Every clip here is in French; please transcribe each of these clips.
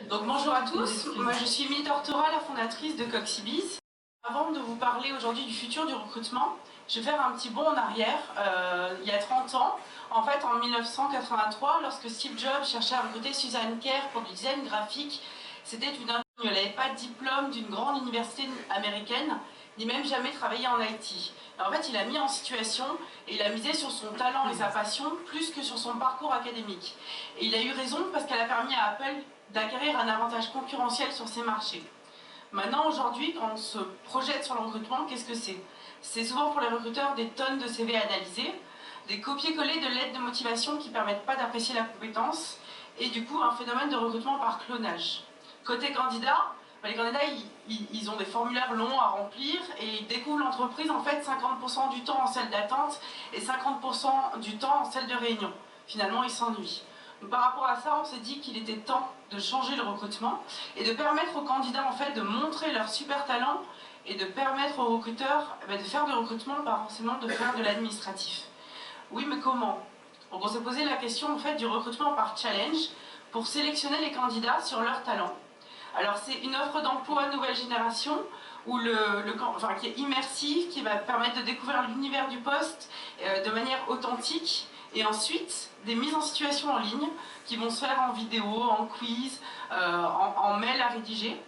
Donc bonjour à tous, moi je suis Émilie Tortora, la fondatrice de Coxibiz. Avant de vous parler aujourd'hui du futur du recrutement, je vais faire un petit bond en arrière. Il y a 30 ans, en fait en 1983, lorsque Steve Jobs cherchait à recruter Suzanne Kerr pour du design graphique, c'était une inconnue. Elle n'avait pas de diplôme d'une grande université américaine, ni même jamais travaillé en IT. En fait, il a mis en situation et il a misé sur son talent et sa passion plus que sur son parcours académique. Et il a eu raison parce qu'elle a permis à Apple d'acquérir un avantage concurrentiel sur ses marchés. Maintenant, aujourd'hui, quand on se projette sur le recrutement, qu'est-ce que c'est? C'est souvent pour les recruteurs des tonnes de CV analysés, des copier-coller de lettres de motivation qui ne permettent pas d'apprécier la compétence, et du coup un phénomène de recrutement par clonage. Côté candidat, les candidats ils ont des formulaires longs à remplir et ils découvrent l'entreprise en fait 50% du temps en salle d'attente et 50% du temps en salle de réunion. Finalement, ils s'ennuient. Par rapport à ça, on s'est dit qu'il était temps de changer le recrutement et de permettre aux candidats en fait de montrer leur super talent et de permettre aux recruteurs de faire du recrutement, pas forcément de faire de l'administratif. Oui, mais comment? Donc on s'est posé la question en fait du recrutement par challenge pour sélectionner les candidats sur leur talent. Alors c'est une offre d'emploi nouvelle génération où qui est immersive, qui va permettre de découvrir l'univers du poste de manière authentique, et ensuite des mises en situation en ligne qui vont se faire en vidéo, en quiz, en mail à rédiger,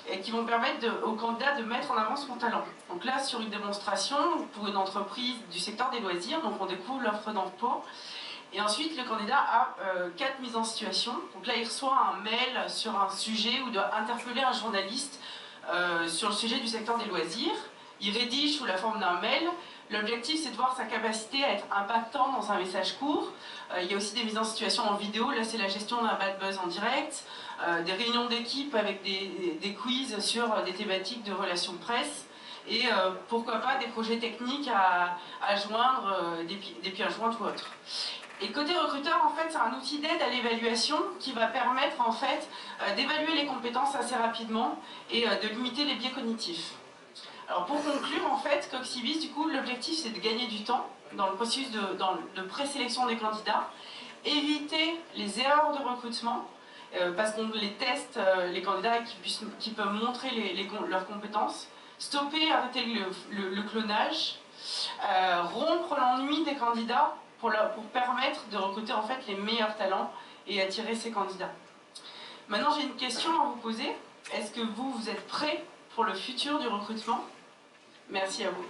et qui vont permettre aux candidats de mettre en avant son talent. Donc là, sur une démonstration pour une entreprise du secteur des loisirs, donc on découvre l'offre d'emploi. Et ensuite, le candidat a 4 mises en situation. Donc là, il reçoit un mail sur un sujet ou doit interpeller un journaliste sur le sujet du secteur des loisirs. Il rédige sous la forme d'un mail. L'objectif, c'est de voir sa capacité à être impactant dans un message court. Il y a aussi des mises en situation en vidéo. Là, c'est la gestion d'un bad buzz en direct. Des réunions d'équipe avec des quiz sur des thématiques de relations presse. Et pourquoi pas des projets techniques à joindre, des pièces jointes ou autres. Et côté recruteur, en fait, c'est un outil d'aide à l'évaluation qui va permettre en fait d'évaluer les compétences assez rapidement et de limiter les biais cognitifs. Alors pour conclure, en fait, Coxibiz, du coup, l'objectif c'est de gagner du temps dans le processus de présélection des candidats, éviter les erreurs de recrutement, parce qu'on les teste, les candidats qui peuvent montrer leurs compétences, stopper, arrêter le clonage, rompre l'ennui des candidats pour permettre de recruter en fait les meilleurs talents et attirer ces candidats. Maintenant, j'ai une question à vous poser. Est-ce que vous êtes prêts pour le futur du recrutement? Merci à vous.